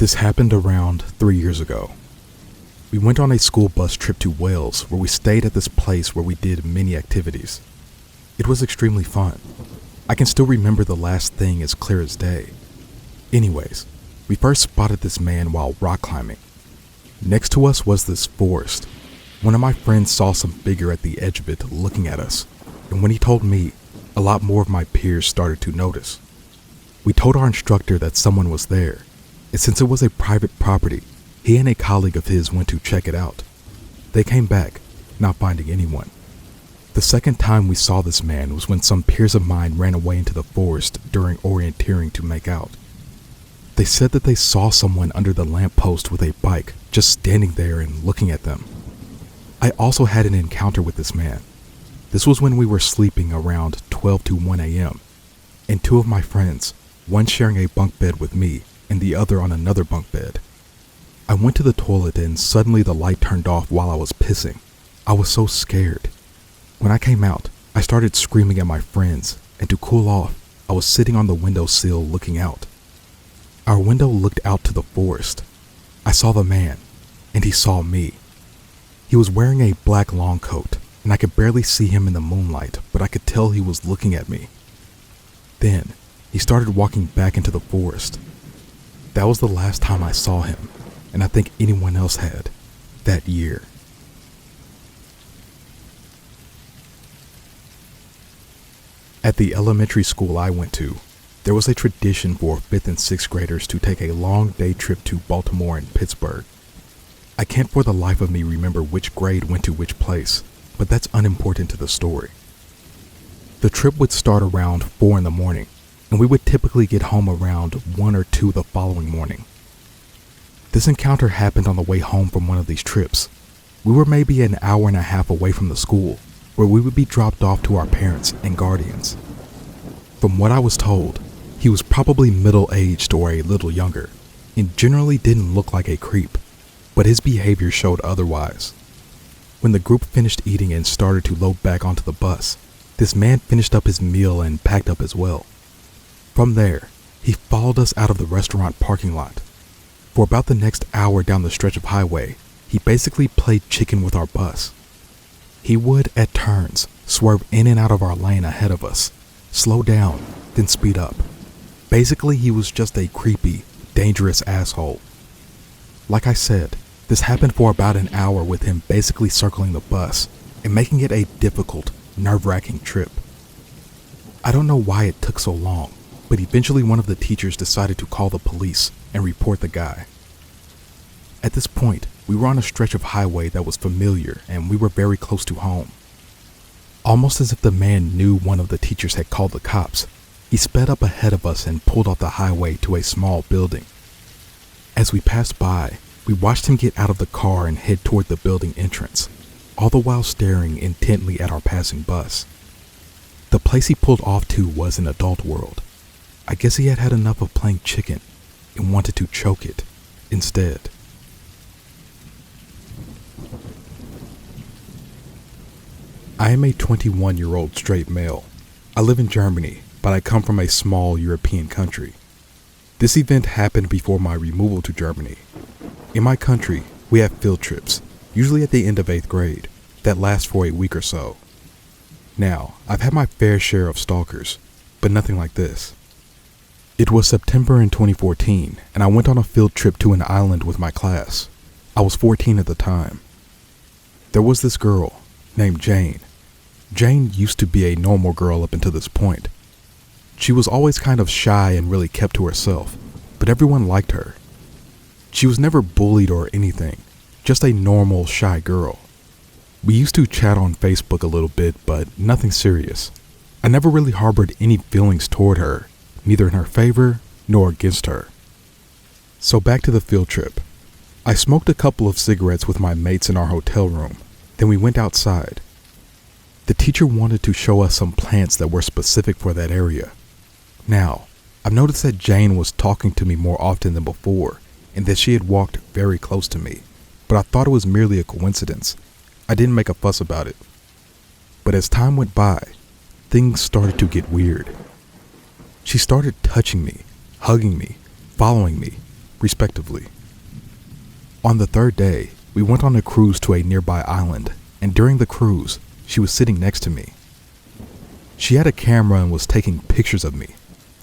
This happened around 3 years ago. We went on a school bus trip to Wales where we stayed at this place where we did many activities. It was extremely fun. I can still remember the last thing as clear as day. Anyways, we first spotted this man while rock climbing. Next to us was this forest. One of my friends saw some figure at the edge of it looking at us, and when he told me, a lot more of my peers started to notice. We told our instructor that someone was there, and since it was a private property, he and a colleague of his went to check it out. They came back, not finding anyone. The second time we saw this man was when some peers of mine ran away into the forest during orienteering to make out. They said that they saw someone under the lamppost with a bike just standing there and looking at them. I also had an encounter with this man. This was when we were sleeping around 12 to 1 a.m. and two of my friends, one sharing a bunk bed with me and the other on another bunk bed. I went to the toilet and suddenly the light turned off while I was pissing. I was so scared. When I came out, I started screaming at my friends, and to cool off, I was sitting on the windowsill looking out. Our window looked out to the forest. I saw the man, and he saw me. He was wearing a black long coat, and I could barely see him in the moonlight, but I could tell he was looking at me. Then, he started walking back into the forest. That was the last time I saw him, and I think anyone else had, that year. At the elementary school I went to, there was a tradition for 5th and 6th graders to take a long day trip to Baltimore and Pittsburgh. I can't for the life of me remember which grade went to which place, but that's unimportant to the story. The trip would start around 4 in the morning, and we would typically get home around 1 or 2 the following morning. This encounter happened on the way home from one of these trips. We were maybe an hour and a half away from the school, where we would be dropped off to our parents and guardians. From what I was told, he was probably middle-aged or a little younger, and generally didn't look like a creep, but his behavior showed otherwise. When the group finished eating and started to load back onto the bus, this man finished up his meal and packed up as well. From there, he followed us out of the restaurant parking lot. For about the next hour down the stretch of highway, he basically played chicken with our bus. He would, at turns, swerve in and out of our lane ahead of us, slow down, then speed up. Basically, he was just a creepy, dangerous asshole. Like I said, this happened for about an hour with him basically circling the bus and making it a difficult, nerve-wracking trip. I don't know why it took so long, but eventually one of the teachers decided to call the police and report the guy. At this point, we were on a stretch of highway that was familiar and we were very close to home. Almost as if the man knew one of the teachers had called the cops, he sped up ahead of us and pulled off the highway to a small building. As we passed by, we watched him get out of the car and head toward the building entrance, all the while staring intently at our passing bus. The place he pulled off to was an adult world. I guess he had had enough of playing chicken and wanted to choke it instead. I am a 21-year-old straight male. I live in Germany, but I come from a small European country. This event happened before my removal to Germany. In my country, we have field trips, usually at the end of 8th grade, that last for a week or so. Now, I've had my fair share of stalkers, but nothing like this. It was September in 2014, and I went on a field trip to an island with my class. I was 14 at the time. There was this girl named Jane. Jane used to be a normal girl up until this point. She was always kind of shy and really kept to herself, but everyone liked her. She was never bullied or anything, just a normal, shy girl. We used to chat on Facebook a little bit, but nothing serious. I never really harbored any feelings toward her, neither in her favor nor against her. So back to the field trip. I smoked a couple of cigarettes with my mates in our hotel room, then we went outside. The teacher wanted to show us some plants that were specific for that area. Now, I've noticed that Jane was talking to me more often than before, and that she had walked very close to me, but I thought it was merely a coincidence. I didn't make a fuss about it. But as time went by, things started to get weird. She started touching me, hugging me, following me, respectively. On the third day, we went on a cruise to a nearby island, and during the cruise, she was sitting next to me. She had a camera and was taking pictures of me.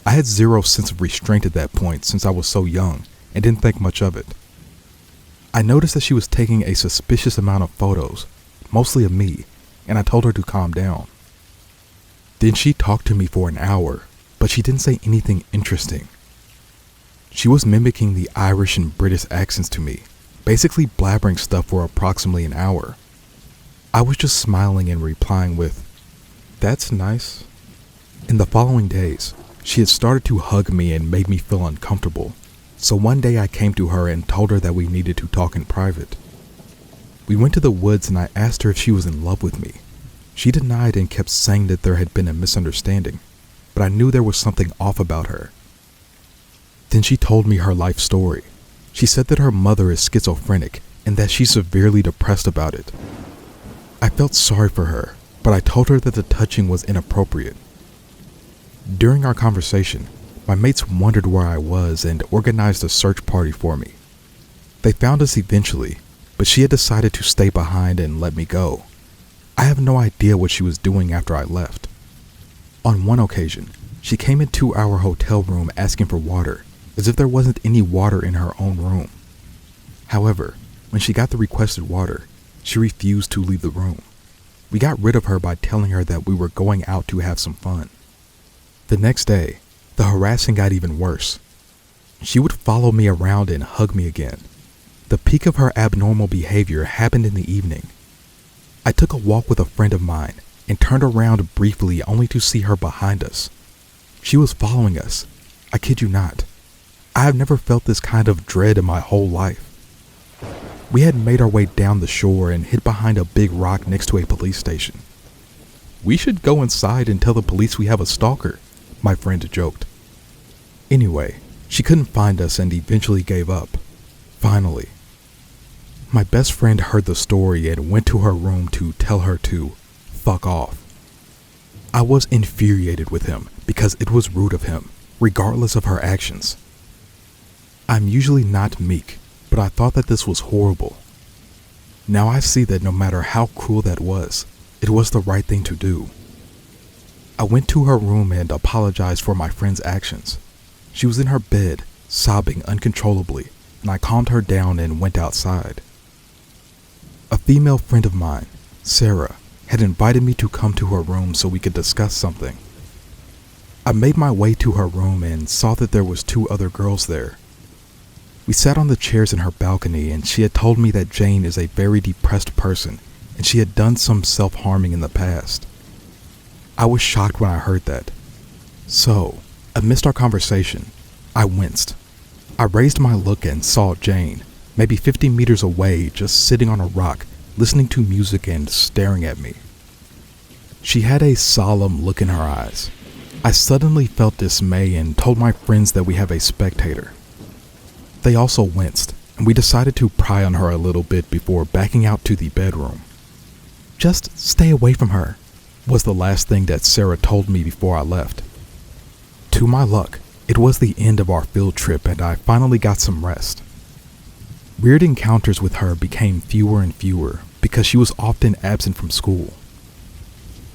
I had zero sense of restraint at that point since I was so young and didn't think much of it. I noticed that she was taking a suspicious amount of photos, mostly of me, and I told her to calm down. Then she talked to me for an hour, but she didn't say anything interesting. She was mimicking the Irish and British accents to me, basically blabbering stuff for approximately an hour. I was just smiling and replying with, "That's nice." In the following days, she had started to hug me and made me feel uncomfortable, so one day I came to her and told her that we needed to talk in private. We went to the woods and I asked her if she was in love with me. She denied and kept saying that there had been a misunderstanding, but I knew there was something off about her. Then she told me her life story. She said that her mother is schizophrenic and that she's severely depressed about it. I felt sorry for her, but I told her that the touching was inappropriate. During our conversation, my mates wondered where I was and organized a search party for me. They found us eventually, but she had decided to stay behind and let me go. I have no idea what she was doing after I left. On one occasion, she came into our hotel room asking for water, as if there wasn't any water in her own room. However, when she got the requested water, she refused to leave the room. We got rid of her by telling her that we were going out to have some fun. The next day, the harassing got even worse. She would follow me around and hug me again. The peak of her abnormal behavior happened in the evening. I took a walk with a friend of mine and turned around briefly only to see her behind us. She was following us. I kid you not. I have never felt this kind of dread in my whole life. We had made our way down the shore and hid behind a big rock next to a police station. "We should go inside and tell the police we have a stalker," my friend joked. Anyway, she couldn't find us and eventually gave up. Finally, my best friend heard the story and went to her room to tell her to fuck off. I was infuriated with him because it was rude of him, regardless of her actions. I'm usually not meek, but I thought that this was horrible. Now I see that no matter how cruel that was, it was the right thing to do. I went to her room and apologized for my friend's actions. She was in her bed, sobbing uncontrollably, and I calmed her down and went outside. A female friend of mine, Sarah, had invited me to come to her room so we could discuss something. I made my way to her room and saw that there was 2 other girls there. We sat on the chairs in her balcony and she had told me that Jane is a very depressed person and she had done some self-harming in the past. I was shocked when I heard that. So, amidst our conversation, I winced. I raised my look and saw Jane, maybe 50 meters away, just sitting on a rock, listening to music and staring at me. She had a solemn look in her eyes. I suddenly felt dismay and told my friends that we have a spectator. They also winced, and we decided to pry on her a little bit before backing out to the bedroom. "Just stay away from her," was the last thing that Sarah told me before I left. To my luck, it was the end of our field trip and I finally got some rest. Weird encounters with her became fewer and fewer because she was often absent from school.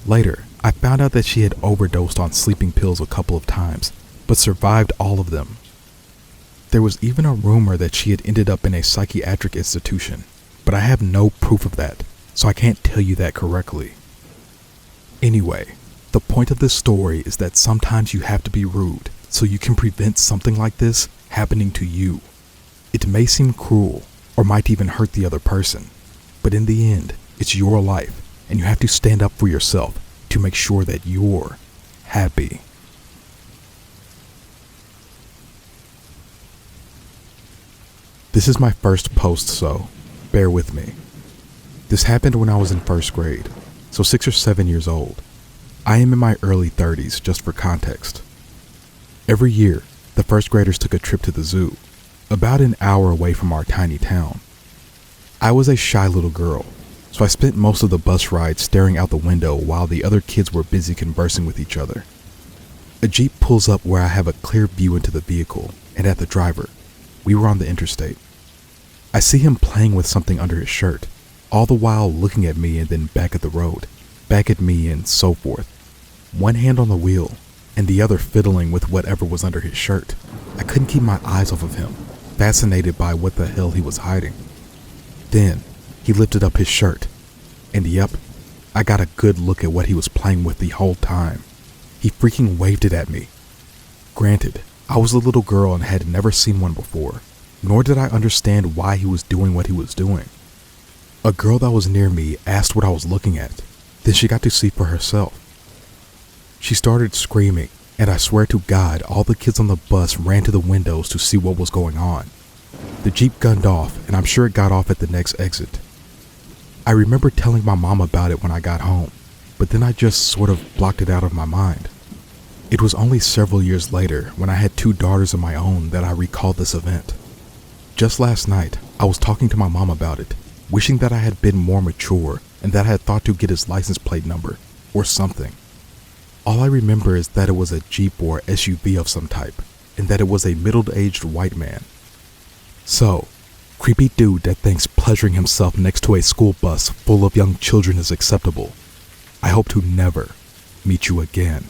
Later, I found out that she had overdosed on sleeping pills a couple of times, but survived all of them. There was even a rumor that she had ended up in a psychiatric institution, but I have no proof of that, so I can't tell you that correctly. Anyway, the point of this story is that sometimes you have to be rude so you can prevent something like this happening to you. It may seem cruel or might even hurt the other person, but in the end, it's your life and you have to stand up for yourself to make sure that you're happy. This is my first post, so bear with me. This happened when I was in first grade, so 6 or 7 years old. I am in my early 30s, just for context. Every year, the first graders took a trip to the zoo, about an hour away from our tiny town. I was a shy little girl, so I spent most of the bus ride staring out the window while the other kids were busy conversing with each other. A Jeep pulls up where I have a clear view into the vehicle and at the driver. We were on the interstate. I see him playing with something under his shirt, all the while looking at me and then back at the road, back at me and so forth. One hand on the wheel and the other fiddling with whatever was under his shirt. I couldn't keep my eyes off of him, fascinated by what the hell he was hiding. Then he lifted up his shirt, and yep, I got a good look at what he was playing with the whole time. He freaking waved it at me. Granted, I was a little girl and had never seen one before, nor did I understand why he was doing what he was doing. A girl that was near me asked what I was looking at, then she got to see for herself. She started screaming, and I swear to God, all the kids on the bus ran to the windows to see what was going on. The Jeep gunned off, and I'm sure it got off at the next exit. I remember telling my mom about it when I got home, but then I just sort of blocked it out of my mind. It was only several years later, when I had 2 daughters of my own, that I recalled this event. Just last night, I was talking to my mom about it, wishing that I had been more mature and that I had thought to get his license plate number, or something. All I remember is that it was a Jeep or SUV of some type, and that it was a middle-aged white man. So, creepy dude that thinks pleasuring himself next to a school bus full of young children is acceptable. I hope to never meet you again.